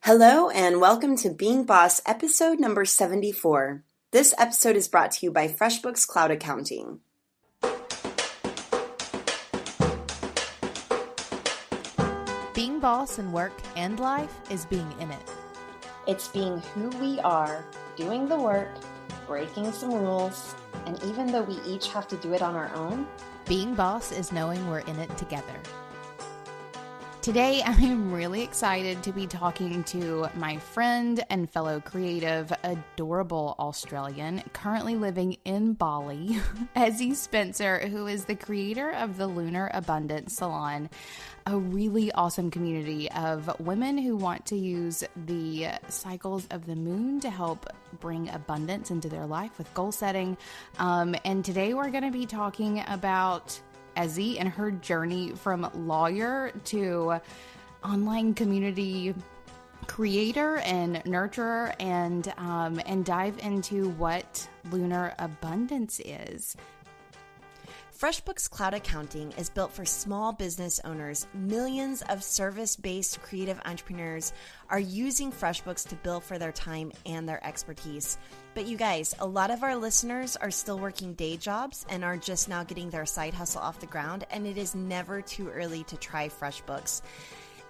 Hello and welcome to Being Boss episode number 74. This episode is brought to you by FreshBooks Cloud Accounting. Being boss in work and life is being in it. It's being who we are, doing the work, breaking some rules, and even though we each have to do it on our own, being boss is knowing we're in it together. Today, I'm really excited to be talking to my friend and fellow creative, adorable Australian, currently living in Bali, Ezzie Spencer, who is the creator of the Lunar Abundance salon, a really awesome community of women who want to use the cycles of the moon to help bring abundance into their life with goal setting. And today we're going to be talking about Ezzie and her journey from lawyer to online community creator and nurturer, and dive into what Lunar Abundance is. FreshBooks Cloud Accounting is built for small business owners. Millions of service-based creative entrepreneurs are using FreshBooks to bill for their time and their expertise. But you guys, a lot of our listeners are still working day jobs and are just now getting their side hustle off the ground, and it is never too early to try FreshBooks.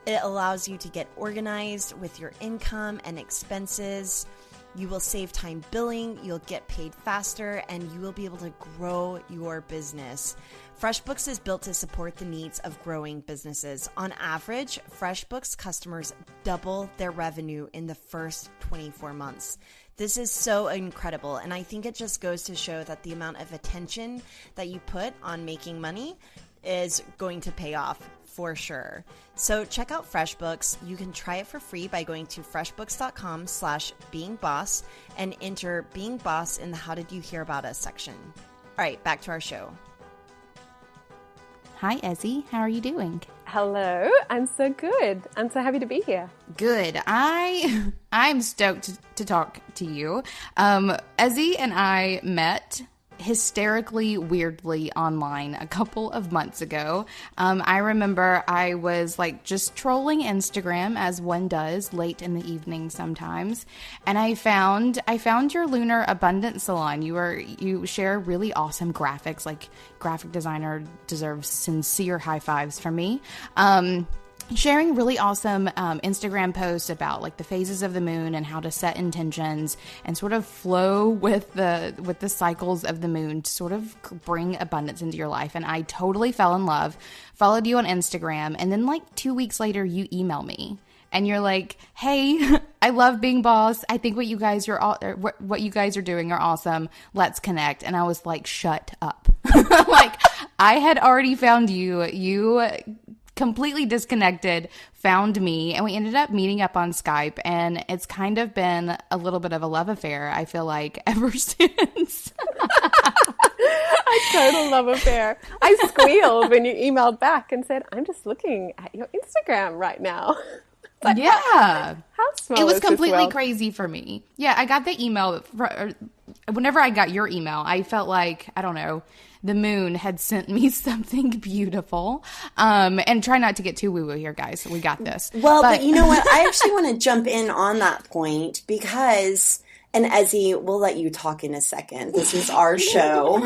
It allows you to get organized with your income and expenses. You will save time billing, you'll get paid faster, and you will be able to grow your business. FreshBooks is built to support the needs of growing businesses. On average, FreshBooks customers double their revenue in the first 24 months. This is so incredible, and I think it just goes to show that the amount of attention that you put on making money is going to pay off for sure. So check out FreshBooks. You can try it for free by going to freshbooks.com/beingboss and enter Being Boss in the How Did You Hear About Us section. All right, back to our show. Hi, Ezzie. How are you doing? Hello. I'm so good. I'm so happy to be here. Good. I'm stoked to talk to you. Ezzie and I met hysterically weirdly online a couple of months ago. I remember I was just trolling Instagram, as one does late in the evening sometimes, and I found your Lunar Abundance salon. You share really awesome graphics. Graphic designer deserves sincere high fives from me. Sharing really awesome Instagram posts about the phases of the moon and how to set intentions and sort of flow with the cycles of the moon to sort of bring abundance into your life. And I totally fell in love, followed you on Instagram, and then 2 weeks later you email me and you're like, "Hey, I love Being Boss. I think what you guys are doing are awesome. Let's connect." And I was like, "Shut up." I had already found you. You completely disconnected, found me, and we ended up meeting up on Skype, and it's kind of been a little bit of a love affair, I feel like, ever since. A total love affair. I squealed when you emailed back and said, "I'm just looking at your Instagram right now." Yeah. How small It was is this completely world? crazy for me. Yeah, I got the email. Whenever I got your email, I felt like, I don't know, the moon had sent me something beautiful. And try not to get too woo-woo here, guys. We got this. Well, but you know what? I actually want to jump in on that point because, and Ezzie, we'll let you talk in a second. This is our show.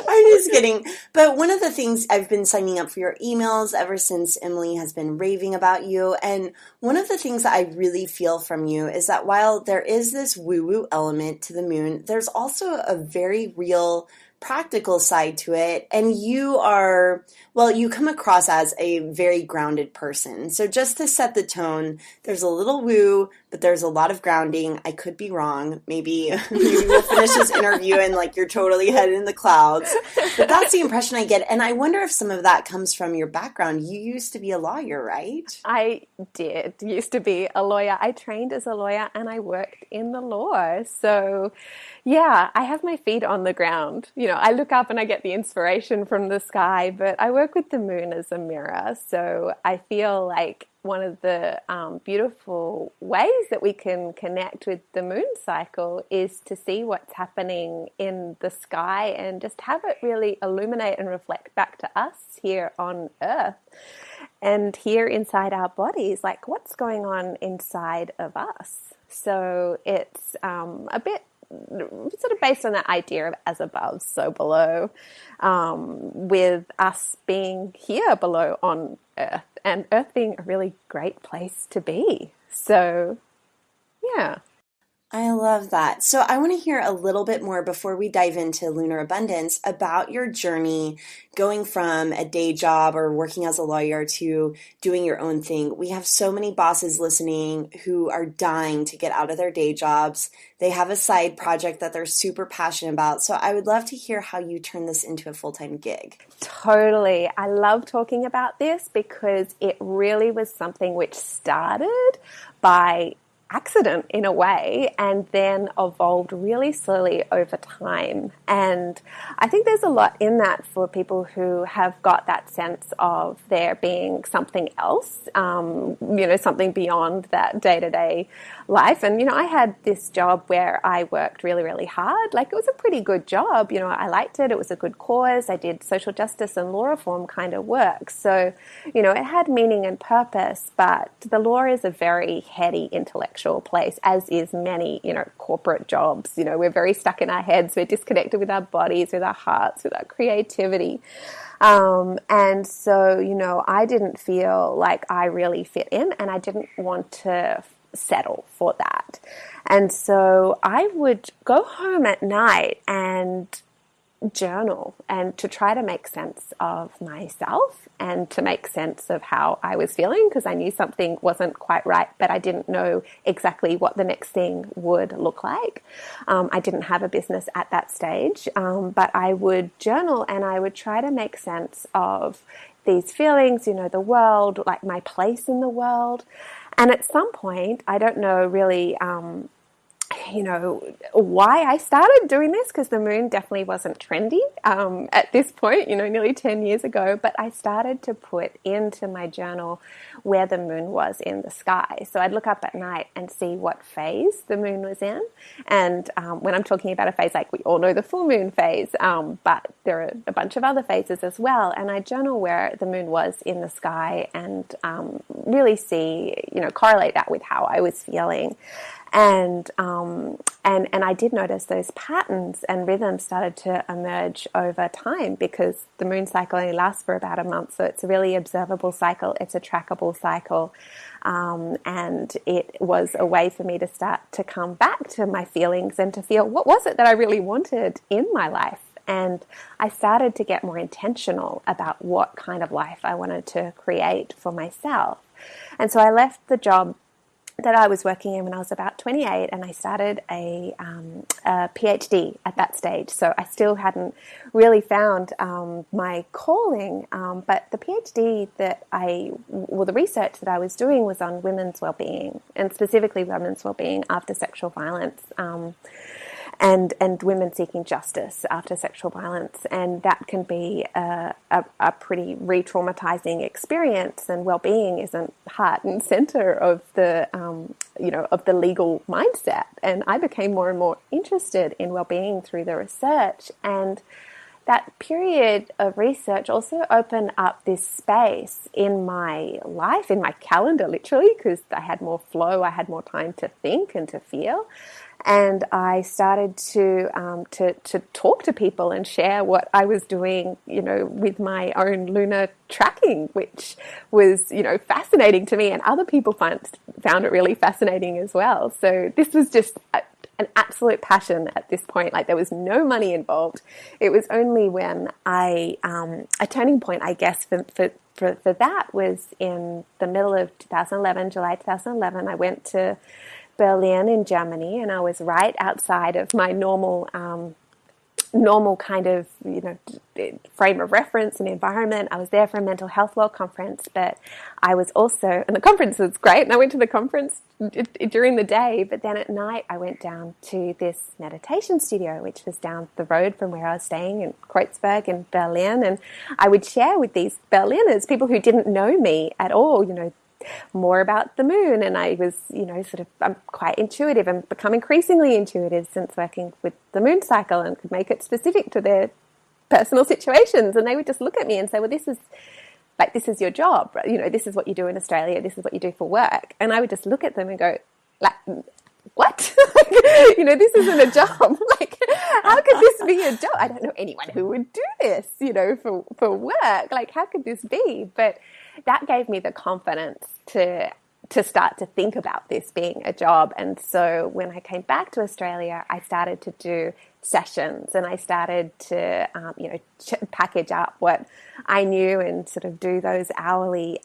I'm just kidding. But one of the things, I've been signing up for your emails ever since Emily has been raving about you. And one of the things that I really feel from you is that while there is this woo-woo element to the moon, there's also a very real practical side to it. And you come across as a very grounded person. So just to set the tone, there's a little woo, but there's a lot of grounding. I could be wrong. Maybe we'll finish this interview and you're totally headed in the clouds. But that's the impression I get. And I wonder if some of that comes from your background. You used to be a lawyer, right? I did used to be a lawyer. I trained as a lawyer and I worked in the law. So yeah, I have my feet on the ground. I look up and I get the inspiration from the sky, but I work with the moon as a mirror. So I feel like one of the beautiful ways that we can connect with the moon cycle is to see what's happening in the sky and just have it really illuminate and reflect back to us here on Earth. and hear inside our bodies, like what's going on inside of us. So it's a bit sort of based on that idea of as above, so below, with us being here below on Earth, and Earth being a really great place to be. So, yeah. I love that. So I want to hear a little bit more before we dive into Lunar Abundance about your journey going from a day job or working as a lawyer to doing your own thing. We have so many bosses listening who are dying to get out of their day jobs. They have a side project that they're super passionate about. So I would love to hear how you turn this into a full-time gig. Totally. I love talking about this because it really was something which started by accident in a way and then evolved really slowly over time. And I think there's a lot in that for people who have got that sense of there being something else, something beyond that day-to-day life. And, I had this job where I worked really, really hard. Like, it was a pretty good job. I liked it. It was a good cause. I did social justice and law reform kind of work. So, it had meaning and purpose, but the law is a very heady intellectual place, as is many, corporate jobs. We're very stuck in our heads. We're disconnected with our bodies, with our hearts, with our creativity. And so, I didn't feel like I really fit in, and I didn't want to settle for that. And so I would go home at night and journal and to try to make sense of myself and to make sense of how I was feeling, because I knew something wasn't quite right, but I didn't know exactly what the next thing would look like. I didn't have a business at that stage, but I would journal and I would try to make sense of these feelings, the world, like my place in the world. And at some point, I don't know really, why I started doing this, because the moon definitely wasn't trendy at this point, nearly 10 years ago, but I started to put into my journal where the moon was in the sky. So I'd look up at night and see what phase the moon was in. And when I'm talking about a phase, like we all know the full moon phase, but there are a bunch of other phases as well. And I journal where the moon was in the sky and really see, correlate that with how I was feeling. And I did notice those patterns and rhythms started to emerge over time, because the moon cycle only lasts for about a month. So it's a really observable cycle. It's a trackable cycle. And it was a way for me to start to come back to my feelings and to feel, what was it that I really wanted in my life? And I started to get more intentional about what kind of life I wanted to create for myself. And so I left the job that I was working in when I was about 28, and I started a PhD at that stage. So I still hadn't really found my calling, but the PhD the research that I was doing was on women's well-being, and specifically women's well-being after sexual violence. And women seeking justice after sexual violence, and that can be a pretty re-traumatizing experience. And well-being isn't heart and center of the of the legal mindset. And I became more and more interested in well-being through the research, and that period of research also opened up this space in my life, in my calendar, literally, because I had more flow, I had more time to think and to feel. And I started to talk to people and share what I was doing, with my own lunar tracking, which was, fascinating to me, and other people found it really fascinating as well. So this was just an absolute passion at this point. Like, there was no money involved. It was only when a turning point, I guess, for that was in the middle of 2011, July 2011. I went to Berlin in Germany, and I was right outside of my normal kind of, frame of reference and environment. I was there for a mental health law conference, but I was also, and the conference was great, and I went to the conference during the day, but then at night I went down to this meditation studio, which was down the road from where I was staying in Kreuzberg in Berlin, and I would share with these Berliners, people who didn't know me at all, more about the moon. And I was, I'm quite intuitive and become increasingly intuitive since working with the moon cycle, and could make it specific to their personal situations. And they would just look at me and say, well, this is like, this is your job, you know, this is what you do in Australia, this is what you do for work. And I would just look at them and go, like, what? You know, this isn't a job. Like, how could this be a job? I don't know anyone who would do this, you know, for work. Like, how could this be? But that gave me the confidence to start to think about this being a job. And so when I came back to Australia, I started to do sessions, and I started to, package up what I knew and sort of do those hourly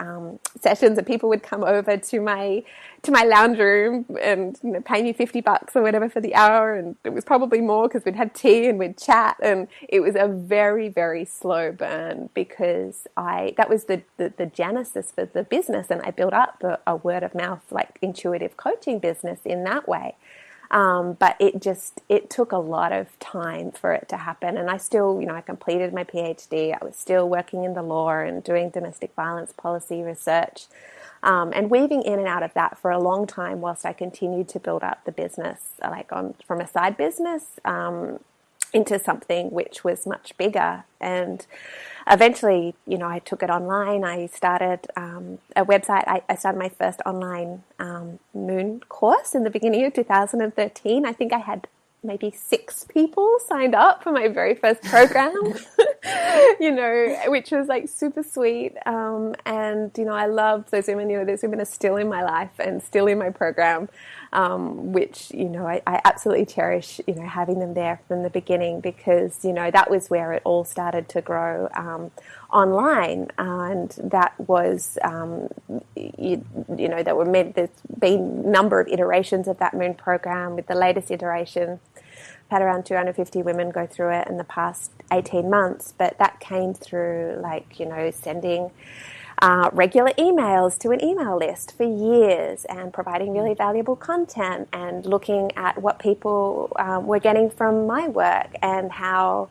sessions. And people would come over to my lounge room and, you know, pay me $50 or whatever for the hour. And it was probably more because we'd have tea and we'd chat. And it was a very, very slow burn, because that was the genesis for the business. And I built up a word of mouth, like, intuitive coaching business in that way. But it took a lot of time for it to happen. And I still, you know, I completed my PhD. I was still working in the law and doing domestic violence policy research, and weaving in and out of that for a long time whilst I continued to build up the business, like, from a side business, into something which was much bigger. And eventually, you know, I took it online. I started a website. I started my first online moon course in the beginning of 2013. I think I had maybe 6 people signed up for my very first program, you know, which was, like, super sweet. And, you know, I love those women. You know, those women are still in my life and still in my program, which, you know, I absolutely cherish, you know, having them there from the beginning, because, you know, that was where it all started to grow online. And that was, you know, there's been a number of iterations of that moon program. With the latest iteration, I've had around 250 women go through it in the past 18 months. But that came through, like, you know, sending regular emails to an email list for years, and providing really valuable content, and looking at what people were getting from my work, and how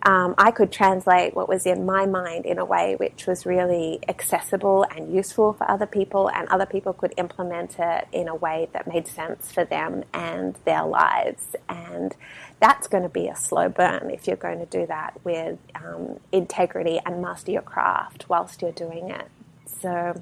I could translate what was in my mind in a way which was really accessible and useful for other people, and other people could implement it in a way that made sense for them and their lives. And that's going to be a slow burn if you're going to do that with integrity and master your craft whilst you're doing it. So,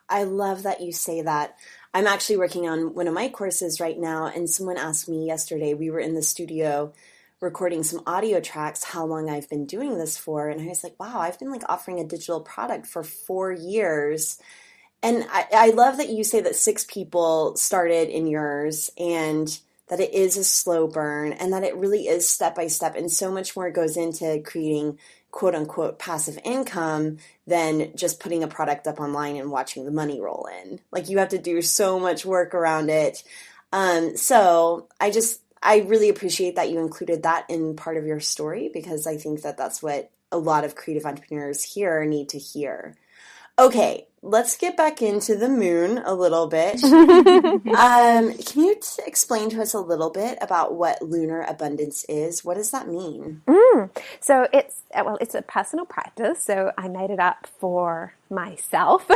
I love that you say that. I'm actually working on one of my courses right now, and someone asked me yesterday, we were in the studio recording some audio tracks, how long I've been doing this for. And I was like, wow, I've been, like, offering a digital product for 4 years. And I love that you say that 6 people started in yours, and that it is a slow burn, and that it really is step by step, and so much more goes into creating quote unquote passive income than just putting a product up online and watching the money roll in. Like, you have to do so much work around it. So I really appreciate that you included that in part of your story, because I think that that's what a lot of creative entrepreneurs here need to hear. Okay, let's get back into the moon a little bit. Can you explain to us a little bit about what Lunar Abundance is? What does that mean? So it's a personal practice. So I made it up for myself,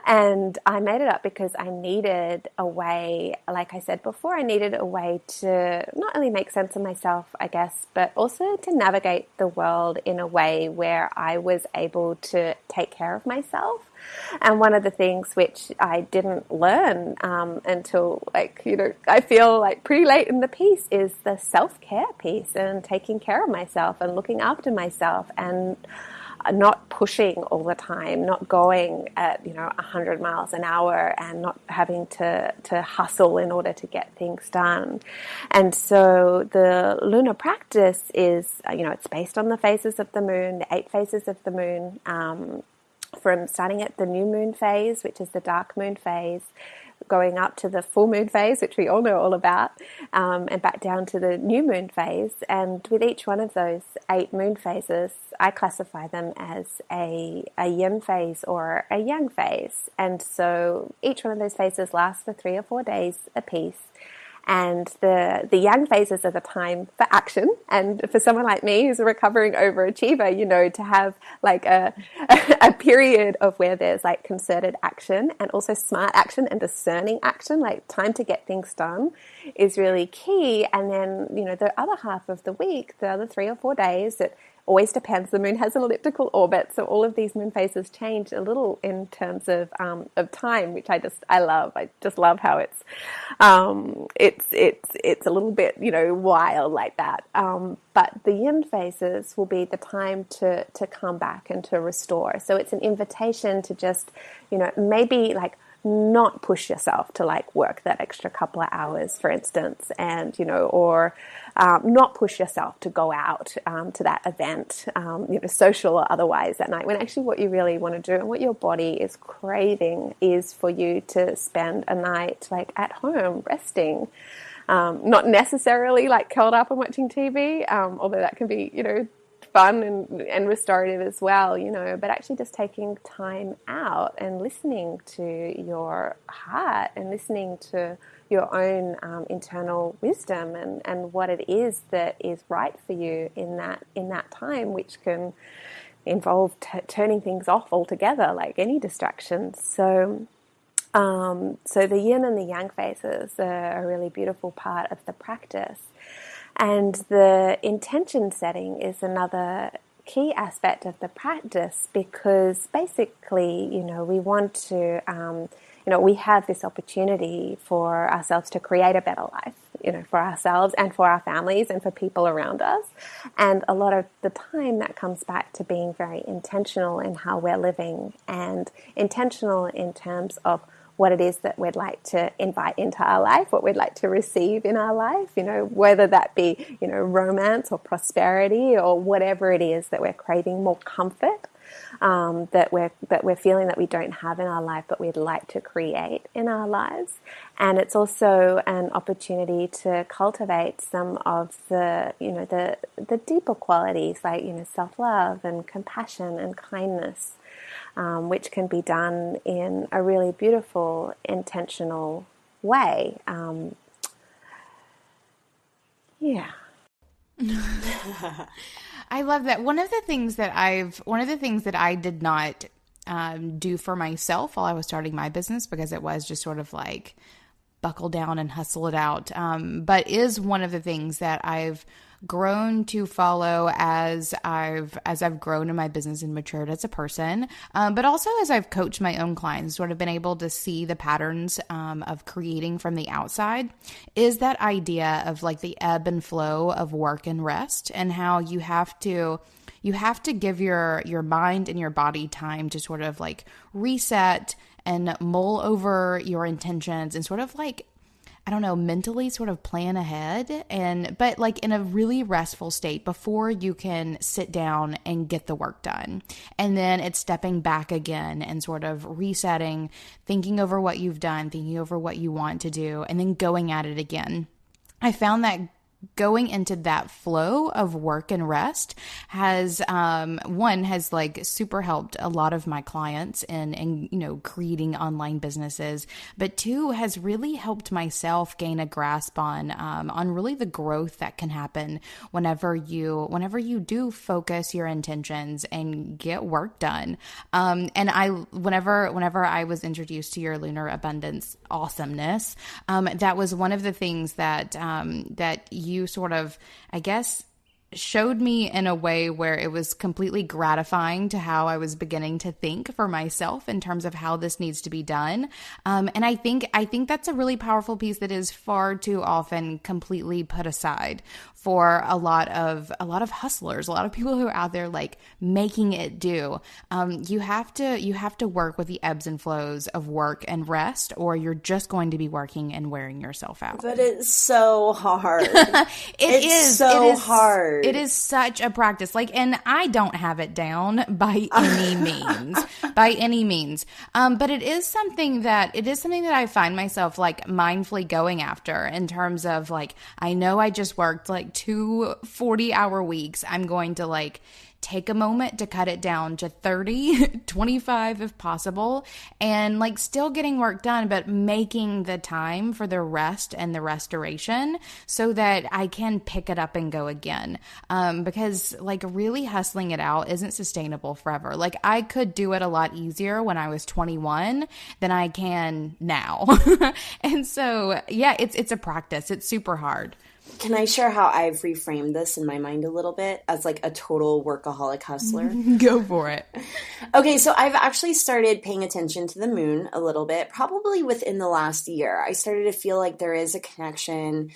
and I made it up because I needed a way, like I said before, I needed a way to not only make sense of myself, I guess, but also to navigate the world in a way where I was able to take care of myself. And one of the things which I didn't learn until, like, you know, I feel like pretty late in the piece, is the self-care piece, and taking care of myself and looking after myself, and not pushing all the time, not going at, 100 miles an hour, and not having to hustle in order to get things done. And so the lunar practice is, it's based on the phases of the moon, the 8 phases of the moon, from starting at the new moon phase, which is the dark moon phase, going up to the full moon phase, which we all know all about, and back down to the new moon phase. And with each one of those 8 moon phases, I classify them as a yin phase or a yang phase. And so each one of those phases lasts for 3 or 4 days apiece. And the yang phases are the time for action. And for someone like me who's a recovering overachiever, to have like a period of where there's like concerted action and also smart action and discerning action, like time to get things done, is really key. And then, the other half of the week, the other 3 or 4 days that always depends. The moon has an elliptical orbit, so all of these moon phases change a little in terms of time, which I love. I just love how it's a little bit, wild like that. But the yin phases will be the time to come back and to restore. So it's an invitation to just, maybe like not push yourself to like work that extra couple of hours, for instance, and, or not push yourself to go out to that event, social or otherwise that night, when actually what you really want to do and what your body is craving is for you to spend a night like at home resting. Not necessarily like curled up and watching TV, although that can be, fun and restorative as well, but actually just taking time out and listening to your heart and listening to your own internal wisdom and what it is that is right for you in that time, which can involve turning things off altogether, like any distractions. So the yin and the yang phases are a really beautiful part of the practice. And the intention setting is another key aspect of the practice, because basically, we want to, we have this opportunity for ourselves to create a better life, for ourselves and for our families and for people around us. And a lot of the time that comes back to being very intentional in how we're living, and intentional in terms of what it is that we'd like to invite into our life, what we'd like to receive in our life, whether that be, romance or prosperity or whatever it is that we're craving, more comfort, that we're feeling that we don't have in our life, but we'd like to create in our lives. And it's also an opportunity to cultivate some of the, the deeper qualities like, self-love and compassion and kindness, which can be done in a really beautiful, intentional way. Yeah. I love that. One of the things that I did not do for myself while I was starting my business, because it was just sort of like buckle down and hustle it out, but is one of the things that I've grown to follow as I've grown in my business and matured as a person, but also as I've coached my own clients, sort of been able to see the patterns of creating from the outside, is that idea of like the ebb and flow of work and rest, and how you have to give your mind and your body time to sort of like reset and mull over your intentions and sort of like, I don't know, mentally sort of plan ahead, but like in a really restful state before you can sit down and get the work done. And then it's stepping back again and sort of resetting, thinking over what you've done, thinking over what you want to do, and then going at it again. I found that going into that flow of work and rest has like super helped a lot of my clients in creating online businesses, but two, has really helped myself gain a grasp on really the growth that can happen whenever you do focus your intentions and get work done. And whenever I was introduced to your Lunar Abundance awesomeness, that was one of the things that you sort of, I guess, showed me in a way where it was completely gratifying to how I was beginning to think for myself in terms of how this needs to be done. And I think that's a really powerful piece that is far too often completely put aside for a lot of hustlers, a lot of people who are out there like making it do. You have to work with the ebbs and flows of work and rest, or you're just going to be working and wearing yourself out. But it's so hard. It is hard. It is such a practice. Like, and I don't have it down by any means, but it is something that I find myself like mindfully going after in terms of like, I know I just worked like 2 40-hour weeks. I'm going to like take a moment to cut it down to 30, 25 if possible, and like still getting work done, but making the time for the rest and the restoration so that I can pick it up and go again. Because like really hustling it out isn't sustainable forever. Like I could do it a lot easier when I was 21 than I can now. And so, yeah, it's a practice. It's super hard. Can I share how I've reframed this in my mind a little bit as like a total workaholic hustler? Go for it. Okay, so I've actually started paying attention to the moon a little bit, probably within the last year. I started to feel like there is a connection.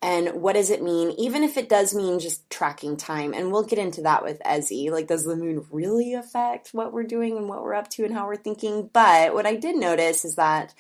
And what does it mean? Even if it does mean just tracking time. And we'll get into that with Ezzie. Like, does the moon really affect what we're doing and what we're up to and how we're thinking? But what I did notice is that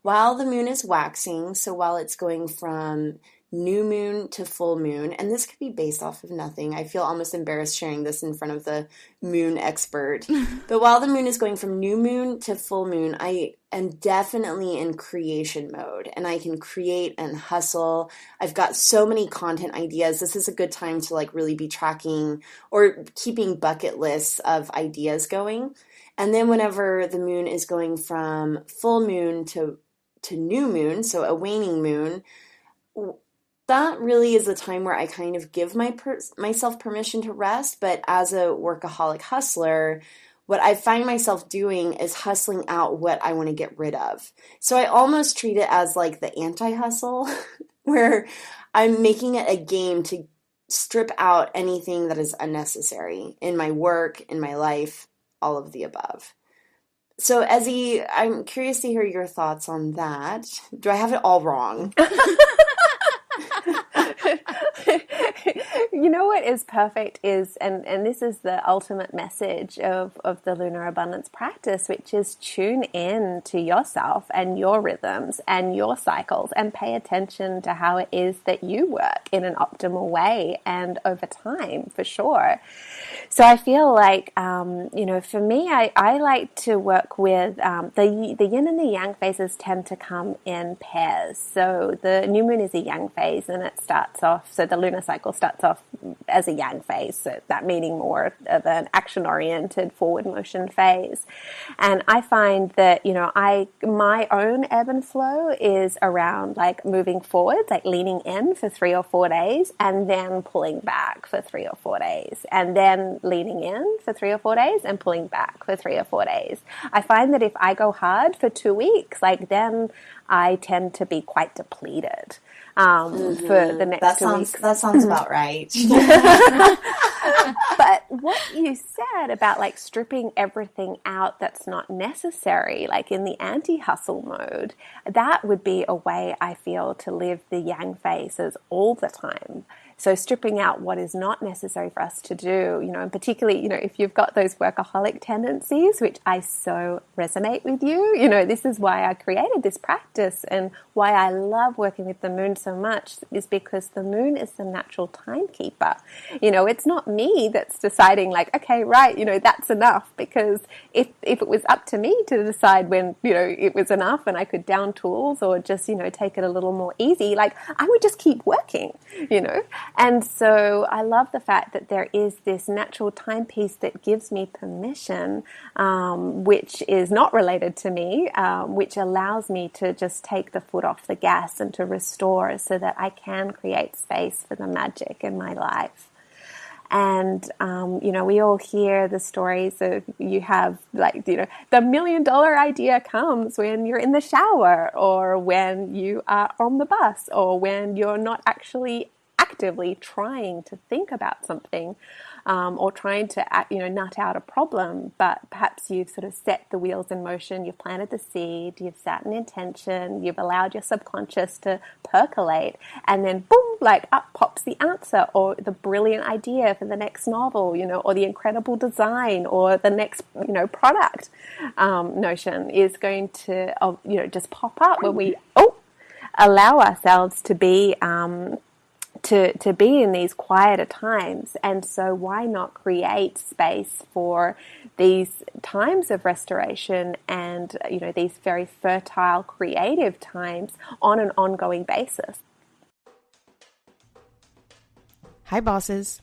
while the moon is waxing, so while it's going from new moon to full moon, and this could be based off of nothing. I feel almost embarrassed sharing this in front of the moon expert. But while the moon is going from new moon to full moon, I am definitely in creation mode, and I can create and hustle. I've got so many content ideas. This is a good time to like really be tracking or keeping bucket lists of ideas going. And then whenever the moon is going from full moon to new moon, so a waning moon, that really is the time where I kind of give myself permission to rest. But as a workaholic hustler, what I find myself doing is hustling out what I want to get rid of. So I almost treat it as like the anti-hustle, where I'm making it a game to strip out anything that is unnecessary in my work, in my life, all of the above. So Ezzie, I'm curious to hear your thoughts on that. Do I have it all wrong? You know what is perfect is, and this is the ultimate message of the Lunar Abundance practice, which is tune in to yourself and your rhythms and your cycles and pay attention to how it is that you work in an optimal way and over time, for sure. So I feel like, for me, I like to work with the yin and the yang phases tend to come in pairs. So the new moon is a yang phase, and it starts off, so the lunar cycle starts off as a yang phase, so that meaning more of an action-oriented forward motion phase. And I find that, my own ebb and flow is around like moving forward, like leaning in for 3 or 4 days, and then pulling back for 3 or 4 days, and then leaning in for 3 or 4 days and pulling back for 3 or 4 days. I find that if I go hard for 2 weeks, like then I tend to be quite depleted. For the next 2 weeks. That sounds about right. But what you said about like stripping everything out that's not necessary, like in the anti-hustle mode, that would be a way I feel to live the yang phases all the time. So stripping out what is not necessary for us to do, and particularly, if you've got those workaholic tendencies, which I so resonate with you, this is why I created this practice and why I love working with the moon so much, is because the moon is the natural timekeeper. It's not me that's deciding like, okay, right, that's enough, because if it was up to me to decide when, it was enough and I could down tools or just, take it a little more easy, like I would just keep working, And so I love the fact that there is this natural timepiece that gives me permission, which is not related to me, which allows me to just take the foot off the gas and to restore so that I can create space for the magic in my life. And, we all hear the stories of you have like, the $1 million idea comes when you're in the shower or when you are on the bus or when you're not actually actively trying to think about something or trying to nut out a problem, but perhaps you've sort of set the wheels in motion, you've planted the seed, you've set an intention, you've allowed your subconscious to percolate, and then boom, like up pops the answer or the brilliant idea for the next novel, or the incredible design or the next, product notion is going to, just pop up when we allow ourselves to be to be in these quieter times. And so why not create space for these times of restoration and, these very fertile, creative times on an ongoing basis? Hi, bosses.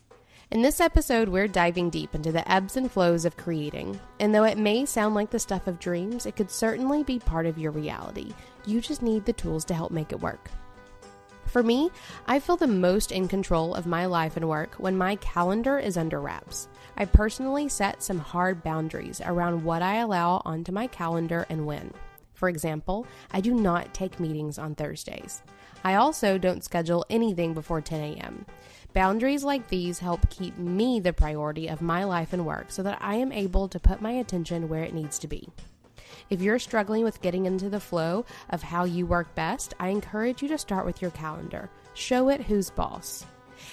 In this episode, we're diving deep into the ebbs and flows of creating. And though it may sound like the stuff of dreams, it could certainly be part of your reality. You just need the tools to help make it work. For me, I feel the most in control of my life and work when my calendar is under wraps. I personally set some hard boundaries around what I allow onto my calendar and when. For example, I do not take meetings on Thursdays. I also don't schedule anything before 10 a.m. Boundaries like these help keep me the priority of my life and work so that I am able to put my attention where it needs to be. If you're struggling with getting into the flow of how you work best, I encourage you to start with your calendar. Show it who's boss.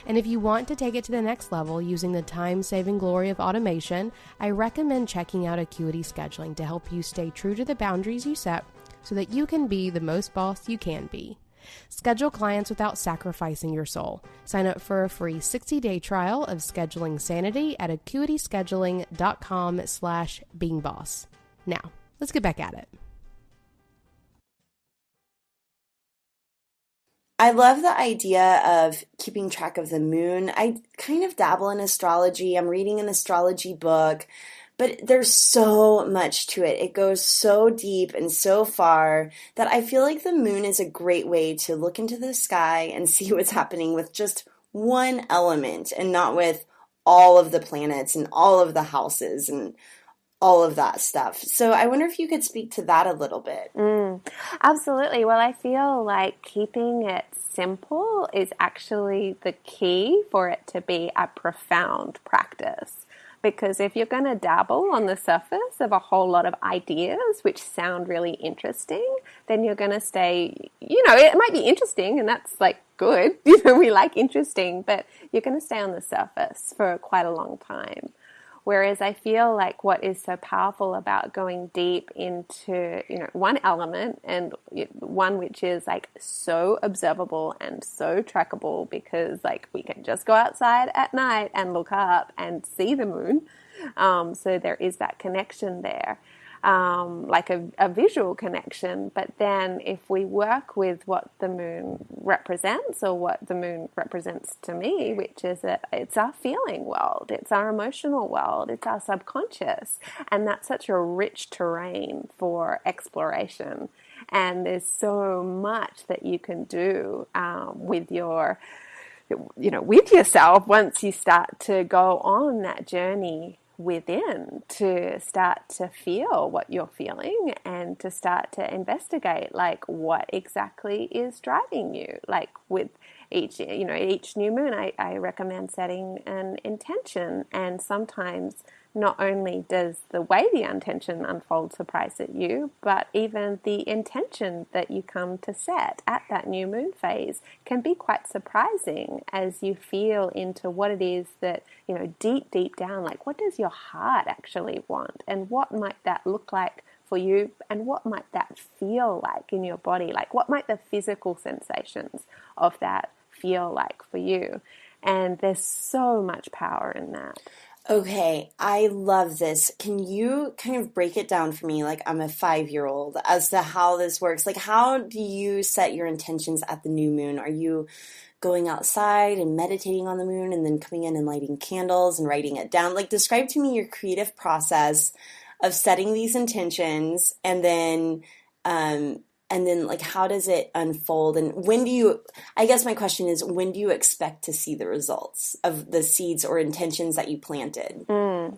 And if you want to take it to the next level using the time-saving glory of automation, I recommend checking out Acuity Scheduling to help you stay true to the boundaries you set so that you can be the most boss you can be. Schedule clients without sacrificing your soul. Sign up for a free 60-day trial of Scheduling Sanity at acuityscheduling.com/beingboss. Now, let's get back at it. I love the idea of keeping track of the moon. I kind of dabble in astrology. I'm reading an astrology book, but there's so much to it. It goes so deep and so far that I feel like the moon is a great way to look into the sky and see what's happening with just one element and not with all of the planets and all of the houses and all of that stuff. So I wonder if you could speak to that a little bit. Absolutely. Well, I feel like keeping it simple is actually the key for it to be a profound practice. Because if you're going to dabble on the surface of a whole lot of ideas which sound really interesting, then you're going to stay, it might be interesting and that's like good. We like interesting, but you're going to stay on the surface for quite a long time. Whereas I feel like what is so powerful about going deep into, one element and one which is like so observable and so trackable because like we can just go outside at night and look up and see the moon. So there is that connection there. Like a visual connection, but then if we work with what the moon represents or what the moon represents to me, which is it's our feeling world, it's our emotional world, it's our subconscious, and that's such a rich terrain for exploration. And there's so much that you can do with yourself once you start to go on that journey within, to start to feel what you're feeling and to start to investigate like what exactly is driving you. Like with each new moon, I recommend setting an intention, and sometimes not only does the way the intention unfold surprise at you, but even the intention that you come to set at that new moon phase can be quite surprising as you feel into what it is that, deep down, like what does your heart actually want, and what might that look like for you, and what might that feel like in your body? Like what might the physical sensations of that feel like for you? And there's so much power in that. Okay, I love this. Can you kind of break it down for me, like I'm a 5-year-old, as to how this works? Like, how do you set your intentions at the new moon? Are you going outside and meditating on the moon and then coming in and lighting candles and writing it down? Like, describe to me your creative process of setting these intentions, and then like how does it unfold, and I guess my question is, when do you expect to see the results of the seeds or intentions that you planted?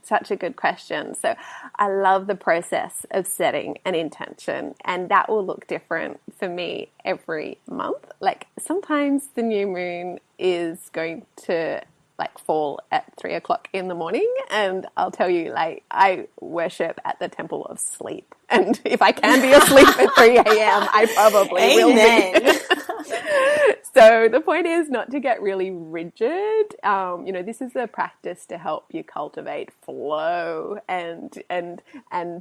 Such a good question. So I love the process of setting an intention, and that will look different for me every month. Like sometimes the new moon is going to like fall at 3:00 in the morning, and I'll tell you, like, I worship at the temple of sleep, and if I can be asleep at 3 a.m. I probably will be. So the point is not to get really rigid. This is a practice to help you cultivate flow, and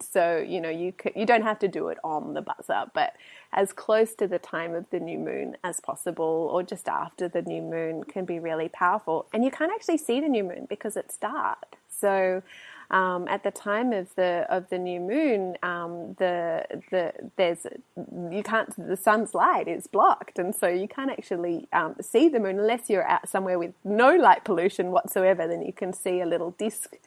so you don't have to do it on the buzzer, but as close to the time of the new moon as possible, or just after the new moon, can be really powerful. And you can't actually see the new moon because it's dark. So at the time of the new moon, the sun's light is blocked, and so you can't actually see the moon unless you're out somewhere with no light pollution whatsoever. Then you can see a little disc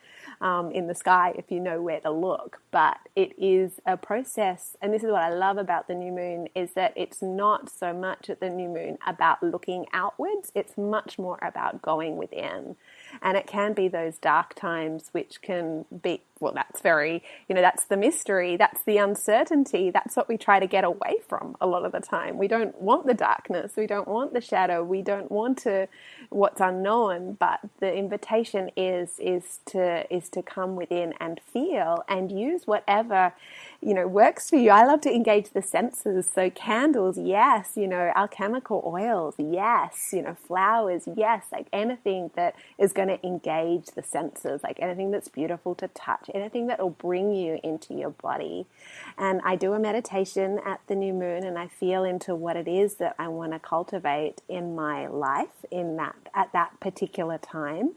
in the sky if you know where to look. But it is a process, and this is what I love about the new moon, is that it's not so much at the new moon about looking outwards. It's much more about going within. And it can be those dark times, which can be, well, that's very, that's the mystery, that's the uncertainty, that's what we try to get away from a lot of the time. We don't want the darkness, we don't want the shadow, we don't want what's unknown, but the invitation is to come within and feel and use whatever works for you. I love to engage the senses. So candles, yes, alchemical oils, yes, flowers, yes, like anything that is going to engage the senses, like anything that's beautiful to touch, anything that will bring you into your body. And I do a meditation at the new moon, and I feel into what it is that I want to cultivate in my life at that particular time.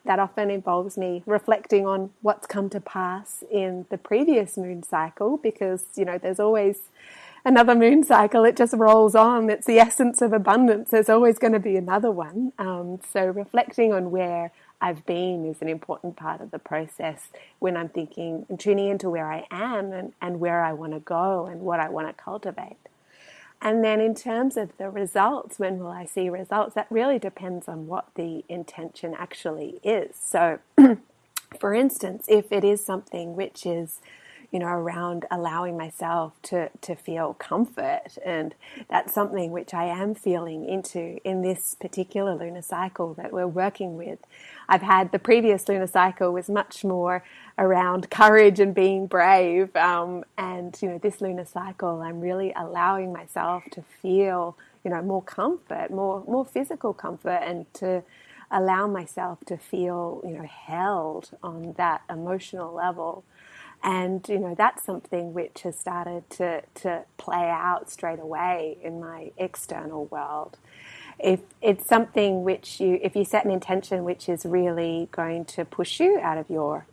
That often involves me reflecting on what's come to pass in the previous moon cycle, because, there's always another moon cycle. It just rolls on. It's the essence of abundance. There's always going to be another one. So reflecting on where I've been is an important part of the process when I'm thinking and tuning into where I am and where I want to go and what I want to cultivate. And then in terms of the results, when will I see results? That really depends on what the intention actually is. So, for instance, if it is something which is, around allowing myself to feel comfort, and that's something which I am feeling into in this particular lunar cycle that we're working with. I've had the previous lunar cycle was much more around courage and being brave, and this lunar cycle I'm really allowing myself to feel more comfort, more physical comfort, and to allow myself to feel held on that emotional level. And, that's something which has started to play out straight away in my external world. If it's something which if you set an intention which is really going to push you out of your,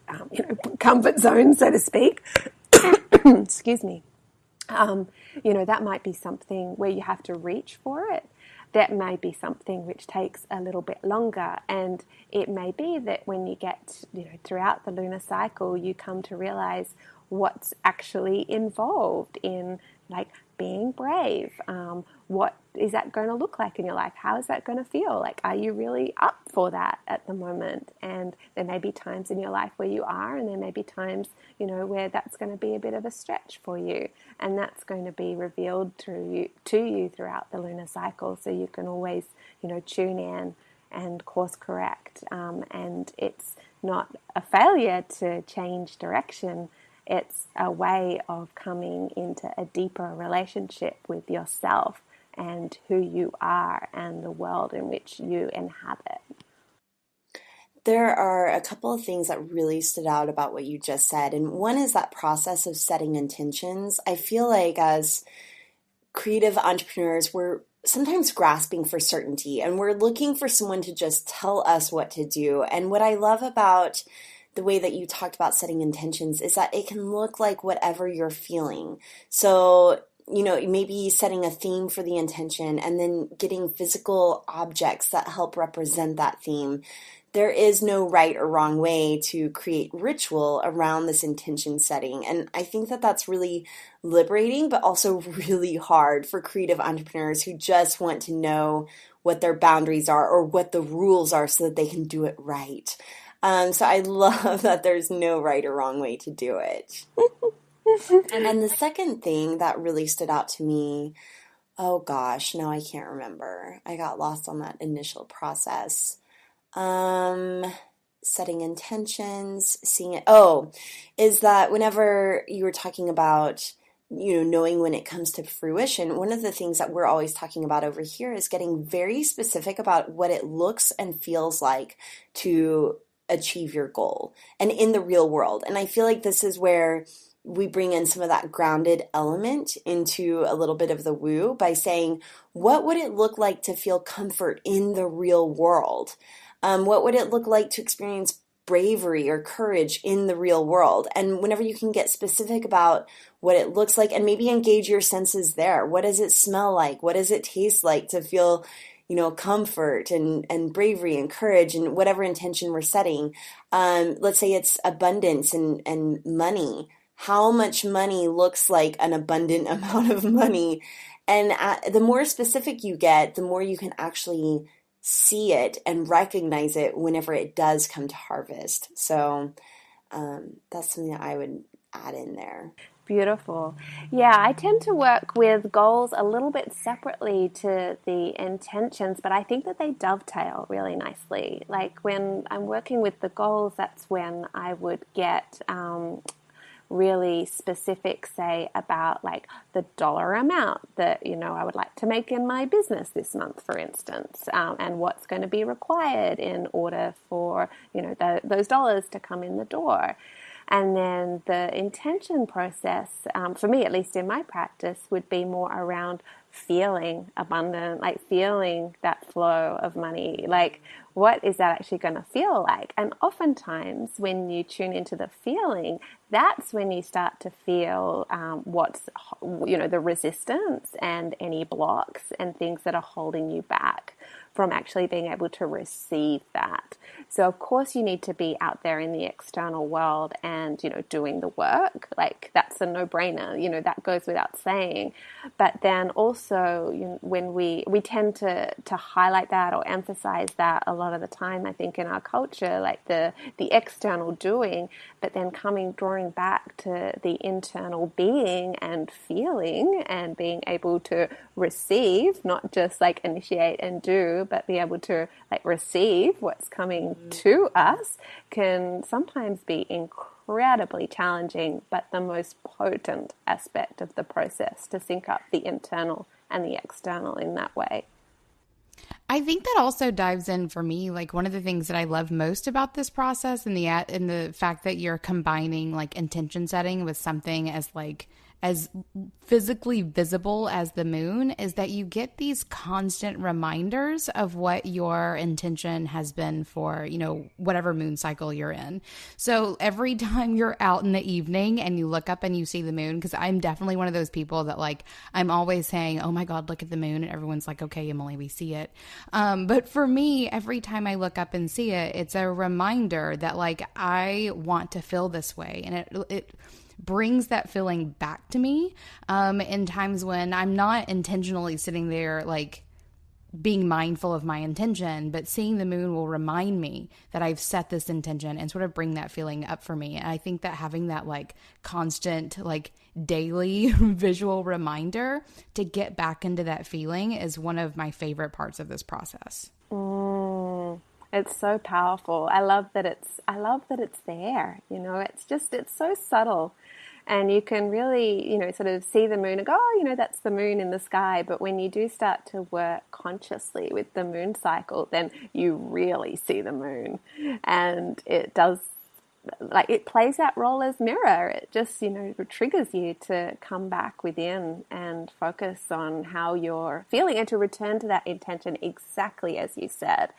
comfort zone, so to speak, excuse me, that might be something where you have to reach for it. That may be something which takes a little bit longer, and it may be that when you get, throughout the lunar cycle, you come to realize what's actually involved in, like, being brave. What is that going to look like in your life? How is that going to feel? Like, are you really up for that at the moment? And there may be times in your life where you are, and there may be times, where that's going to be a bit of a stretch for you. And that's going to be revealed to you throughout the lunar cycle. So you can always, tune in and course correct. And it's not a failure to change direction. It's a way of coming into a deeper relationship with yourself and who you are and the world in which you inhabit. There are a couple of things that really stood out about what you just said. And one is that process of setting intentions. I feel like as creative entrepreneurs, we're sometimes grasping for certainty, and we're looking for someone to just tell us what to do. And what I love about the way that you talked about setting intentions is that it can look like whatever you're feeling. So, maybe setting a theme for the intention and then getting physical objects that help represent that theme. There is no right or wrong way to create ritual around this intention setting. And I think that that's really liberating, but also really hard for creative entrepreneurs who just want to know what their boundaries are or what the rules are so that they can do it right. So I love that there's no right or wrong way to do it. And the second thing that really stood out to me, oh gosh, no, I can't remember. I got lost on that initial process. Setting intentions, seeing it. Oh, is that whenever you were talking about, knowing when it comes to fruition, one of the things that we're always talking about over here is getting very specific about what it looks and feels like to achieve your goal and in the real world. And I feel like this is where we bring in some of that grounded element into a little bit of the woo by saying, what would it look like to feel comfort in the real world? What would it look like to experience bravery or courage in the real world? And whenever you can get specific about what it looks like and maybe engage your senses there. What does it smell like? What does it taste like to feel, comfort and bravery and courage and whatever intention we're setting? Let's say it's abundance and money. How much money looks like an abundant amount of money? And the more specific you get, the more you can actually see it and recognize it whenever it does come to harvest. So that's something that I would add in there. Beautiful. Yeah, I tend to work with goals a little bit separately to the intentions, but I think that they dovetail really nicely. Like when I'm working with the goals, that's when I would get really specific, say, about like the dollar amount that, I would like to make in my business this month, for instance, and what's going to be required in order for, those dollars to come in the door. And then the intention process, for me, at least in my practice, would be more around feeling abundant, like feeling that flow of money. Like, what is that actually going to feel like? And oftentimes when you tune into the feeling, that's when you start to feel what's, the resistance and any blocks and things that are holding you back from actually being able to receive that. So of course you need to be out there in the external world and, doing the work. Like that's a no-brainer, that goes without saying. But then also when we tend to highlight that or emphasize that a lot of the time, I think in our culture, like the external doing, but then drawing back to the internal being and feeling and being able to receive, not just like initiate and do, but be able to like receive what's coming to us can sometimes be incredibly challenging, but the most potent aspect of the process to sync up the internal and the external in that way. I think that also dives in for me, like one of the things that I love most about this process and the fact that you're combining like intention setting with something as physically visible as the moon is that you get these constant reminders of what your intention has been for, whatever moon cycle you're in. So every time you're out in the evening and you look up and you see the moon, because I'm definitely one of those people that like, I'm always saying, oh my God, look at the moon. And everyone's like, okay, Emily, we see it. But for me, every time I look up and see it, it's a reminder that like, I want to feel this way. And it brings that feeling back to me in times when I'm not intentionally sitting there like being mindful of my intention, but seeing the moon will remind me that I've set this intention and sort of bring that feeling up for me. And I think that having that like constant like daily visual reminder to get back into that feeling is one of my favorite parts of this process. It's so powerful. I love that it's there. It's so subtle. And you can really, sort of see the moon and go, oh, that's the moon in the sky. But when you do start to work consciously with the moon cycle, then you really see the moon. And it does, like, it plays that role as mirror. It just, triggers you to come back within and focus on how you're feeling and to return to that intention exactly as you said,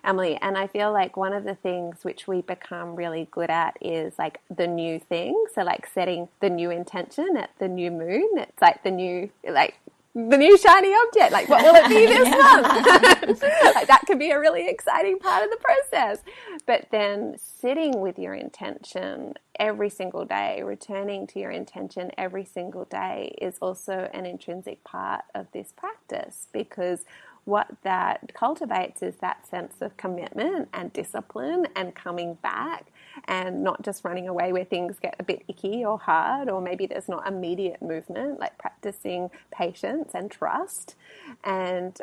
Emily. And I feel like one of the things which we become really good at is like the new thing. So like setting the new intention at the new moon. It's like the new shiny object. Like, what will it be this month? Like, that could be a really exciting part of the process. But then sitting with your intention every single day, returning to your intention every single day is also an intrinsic part of this practice, because what that cultivates is that sense of commitment and discipline and coming back and not just running away where things get a bit icky or hard, or maybe there's not immediate movement, like practicing patience and trust and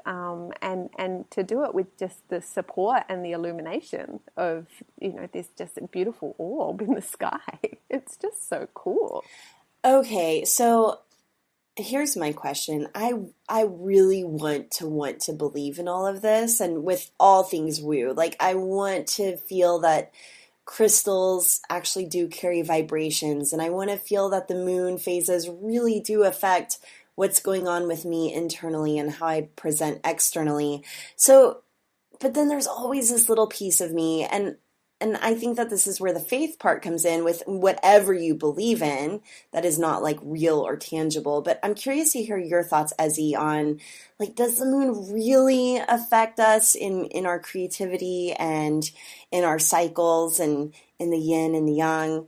to do it with just the support and the illumination of, this just beautiful orb in the sky. It's just so cool. Okay, so here's my question. I really want to believe in all of this, and with all things woo. Like, I want to feel that crystals actually do carry vibrations, and I want to feel that the moon phases really do affect what's going on with me internally and how I present externally. So, but then there's always this little piece of me, and I think that this is where the faith part comes in with whatever you believe in that is not like real or tangible. But I'm curious to hear your thoughts, Ezzie, on like, does the moon really affect us in our creativity and in our cycles and in the yin and the yang?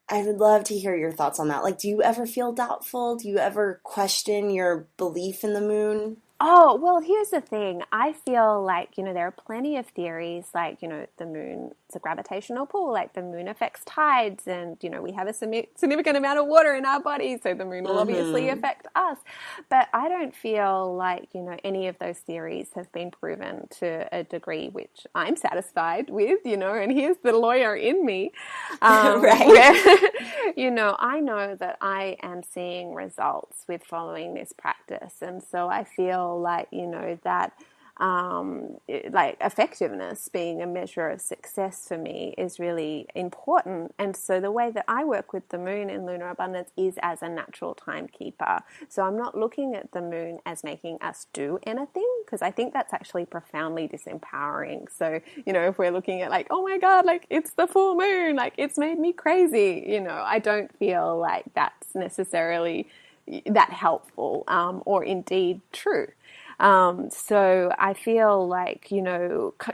I would love to hear your thoughts on that. Like, do you ever feel doubtful? Do you ever question your belief in the moon? Oh, well, here's the thing. I feel like, there are plenty of theories like, the moon, it's a gravitational pull, like the moon affects tides and, we have a significant amount of water in our body, so the moon will obviously affect us. But I don't feel like, any of those theories have been proven to a degree which I'm satisfied with, and here's the lawyer in me. Right. Where, I know that I am seeing results with following this practice. And so I feel like, that like effectiveness being a measure of success for me is really important. And so the way that I work with the moon in Lunar Abundance is as a natural timekeeper. So I'm not looking at the moon as making us do anything, because I think that's actually profoundly disempowering. So, if we're looking at like, oh my God, like it's the full moon, like it's made me crazy, I don't feel like that's necessarily that helpful or indeed true. So I feel like,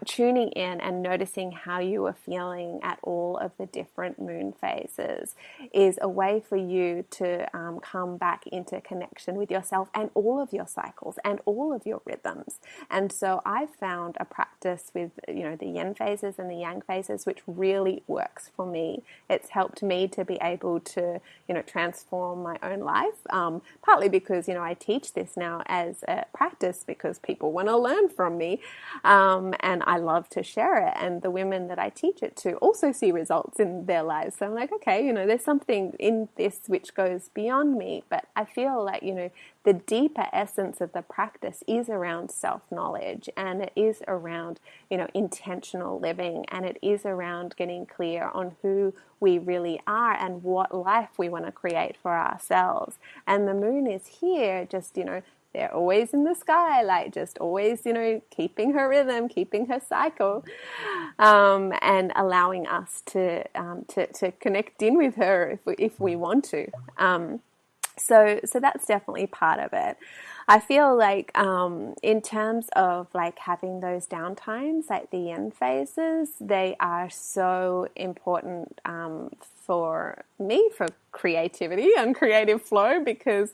tuning in and noticing how you are feeling at all of the different moon phases is a way for you to come back into connection with yourself and all of your cycles and all of your rhythms. And so I've found a practice with, the yin phases and the yang phases, which really works for me. It's helped me to be able to, transform my own life, partly because, I teach this now as a practice because people want to learn from me, and I love to share it, and the women that I teach it to also see results in their lives. So I'm like, okay, there's something in this which goes beyond me, but I feel like, the deeper essence of the practice is around self-knowledge, and it is around, intentional living, and it is around getting clear on who we really are and what life we want to create for ourselves. And the moon is here just, they're always in the sky, like just always, keeping her rhythm, keeping her cycle, and allowing us to connect in with her if we want to. So that's definitely part of it. I feel like in terms of like having those downtimes, like the yin phases, they are so important for me, for creativity and creative flow, because,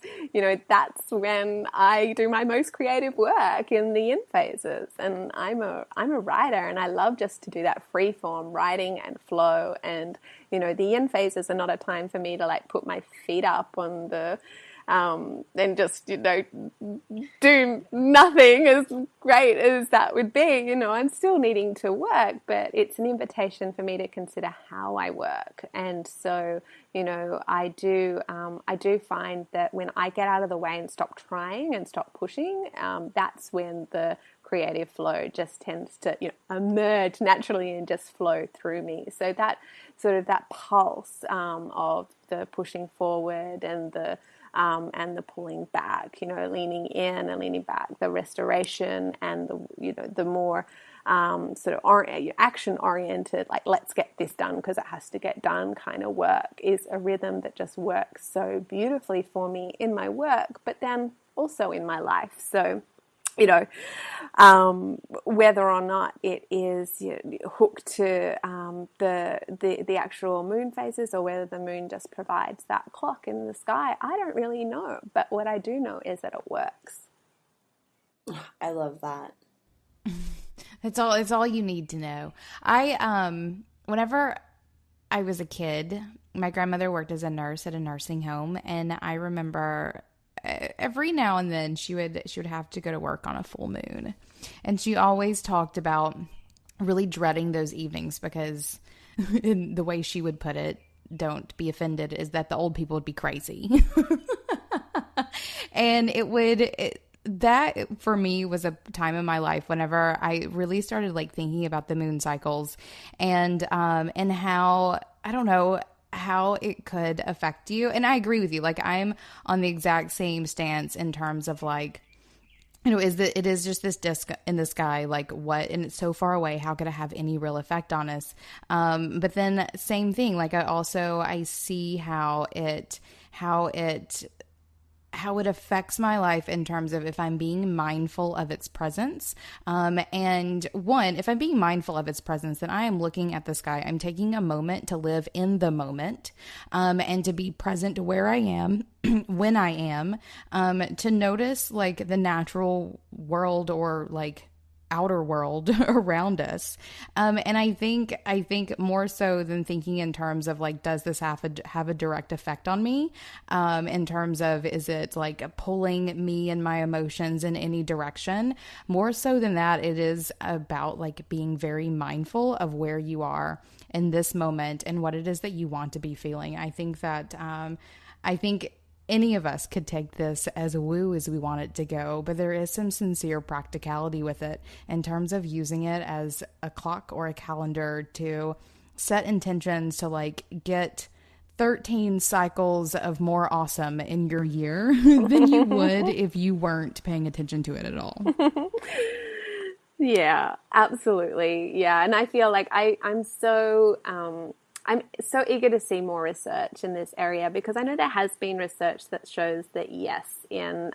that's when I do my most creative work, in the yin phases. And I'm a writer, and I love just to do that free form writing and flow. And, the yin phases are not a time for me to like put my feet up on the and just, do nothing, as great as that would be. I'm still needing to work, but it's an invitation for me to consider how I work. And so, I do find that when I get out of the way and stop trying and stop pushing, that's when the creative flow just tends to, emerge naturally and just flow through me. So that sort of that pulse of the pushing forward and the pulling back, leaning in and leaning back, the restoration and the more sort of action oriented, like let's get this done because it has to get done kind of work, is a rhythm that just works so beautifully for me in my work, but then also in my life. So, whether or not it is hooked to the actual moon phases, or whether the moon just provides that clock in the sky, I don't really know. But what I do know is that it works. I love that. It's all you need to know. Whenever I was a kid, my grandmother worked as a nurse at a nursing home, and I remember every now and then she would have to go to work on a full moon, and she always talked about really dreading those evenings because, in the way she would put it, don't be offended, is that the old people would be crazy. And that for me was a time in my life whenever I really started like thinking about the moon cycles and how, I don't know, how it could affect you. And I agree with you. Like, I'm on the exact same stance in terms of like, it is just this disc in the sky, like what, and it's so far away, how could it have any real effect on us? But then same thing, like I see how it how it affects my life in terms of if I'm being mindful of its presence. And one, if I'm being mindful of its presence, then I am looking at the sky. I'm taking a moment to live in the moment, and to be present to where I am, when I am, to notice like the natural world or like outer world around us. And I think more so than thinking in terms of like, does this have a direct effect on me? In terms of, is it like pulling me and my emotions in any direction? More so than that, it is about like being very mindful of where you are in this moment and what it is that you want to be feeling. I think that, any of us could take this as woo as we want it to go, but there is some sincere practicality with it in terms of using it as a clock or a calendar to set intentions to like get 13 cycles of more awesome in your year than you would if you weren't paying attention to it at all. Yeah, absolutely. Yeah. And I feel like I'm so eager to see more research in this area, because I know there has been research that shows that yes, in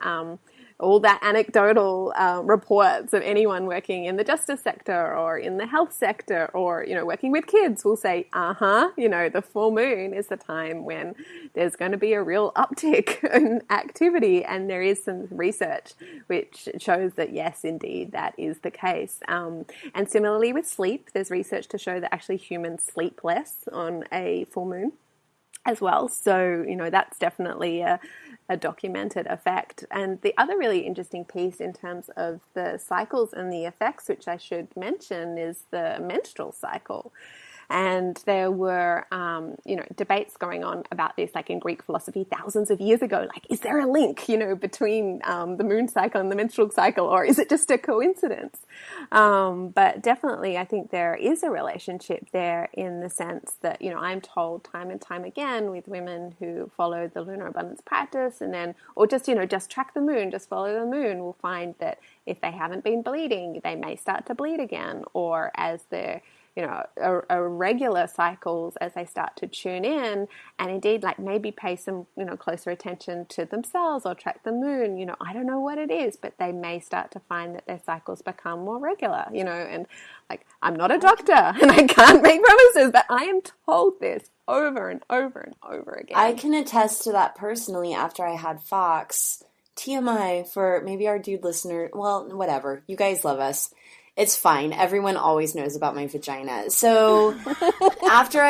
all that anecdotal reports of anyone working in the justice sector or in the health sector or, working with kids will say, the full moon is the time when there's going to be a real uptick in activity. And there is some research which shows that, yes, indeed, that is the case. And similarly with sleep, there's research to show that actually humans sleep less on a full moon as well. So, that's definitely a documented effect. And the other really interesting piece in terms of the cycles and the effects, which I should mention, is the menstrual cycle. And there were, debates going on about this, like in Greek philosophy thousands of years ago. Like, is there a link, between the moon cycle and the menstrual cycle, or is it just a coincidence? But definitely, I think there is a relationship there in the sense that, I'm told time and time again with women who follow the Lunar Abundance practice, and then, or just, just track the moon, just follow the moon, will find that if they haven't been bleeding, they may start to bleed again, or as they're regular cycles, as they start to tune in and indeed like maybe pay some, closer attention to themselves or track the moon, I don't know what it is, but they may start to find that their cycles become more regular, and like, I'm not a doctor and I can't make promises, but I am told this over and over and over again. I can attest to that personally after I had Fox. TMI for maybe our dude listener. Well, whatever. You guys love us. It's fine. Everyone always knows about my vagina. So after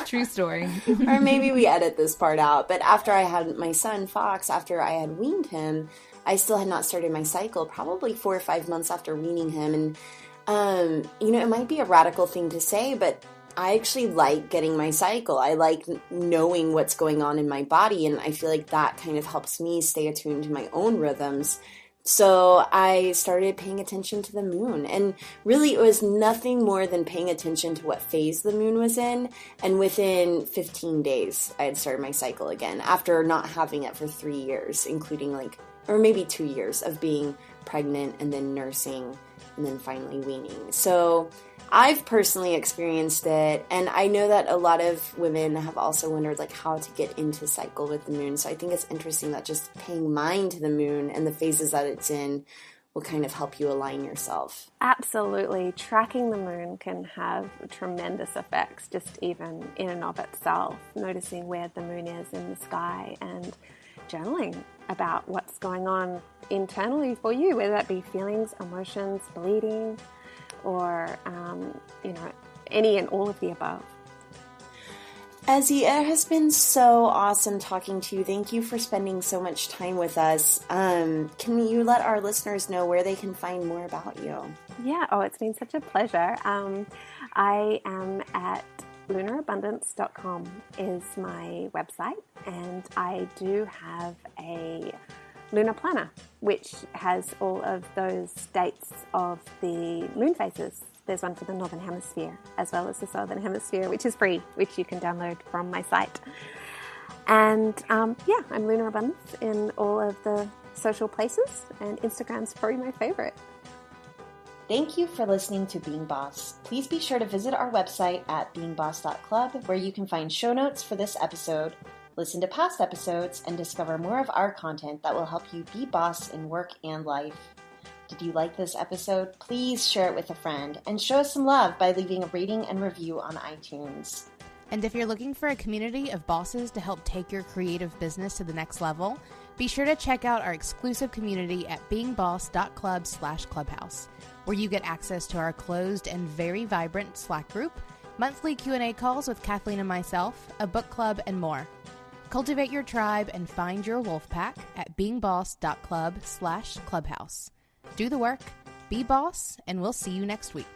True story. Or maybe we edit this part out. But after I had my son, Fox, after I had weaned him, I still had not started my cycle, probably 4 or 5 months after weaning him. And, it might be a radical thing to say, but I actually like getting my cycle. I like knowing what's going on in my body. And I feel like that kind of helps me stay attuned to my own rhythms. So I started paying attention to the moon, and really it was nothing more than paying attention to what phase the moon was in, and within 15 days I had started my cycle again after not having it for 3 years, including or maybe 2 years of being pregnant and then nursing and then finally weaning. So I've personally experienced it, and I know that a lot of women have also wondered how to get into cycle with the moon. So I think it's interesting that just paying mind to the moon and the phases that it's in will kind of help you align yourself. Absolutely. Tracking the moon can have tremendous effects, just even in and of itself. Noticing where the moon is in the sky and journaling about what's going on internally for you, whether that be feelings, emotions, bleeding, or, any and all of the above. Ezzie, it has been so awesome talking to you. Thank you for spending so much time with us. Can you let our listeners know where they can find more about you? Yeah, it's been such a pleasure. I am at lunarabundance.com is my website, and I do have a lunar planner, which has all of those dates of the moon phases. There's one for the Northern Hemisphere as well as the Southern Hemisphere, which is free, which you can download from my site. And I'm Lunar Abundance in all of the social places, and Instagram's probably my favorite. Thank you for listening to Being Boss. Please be sure to visit our website at beingboss.club, where you can find show notes for this episode, Listen to past episodes and discover more of our content that will help you be boss in work and life. Did you like this episode? Please share it with a friend and show us some love by leaving a rating and review on iTunes. And if you're looking for a community of bosses to help take your creative business to the next level, be sure to check out our exclusive community at beingboss.club/clubhouse, where you get access to our closed and very vibrant Slack group, monthly Q&A calls with Kathleen and myself, a book club, and more. Cultivate your tribe and find your wolf pack at beingboss.club/clubhouse. Do the work, be boss, and we'll see you next week.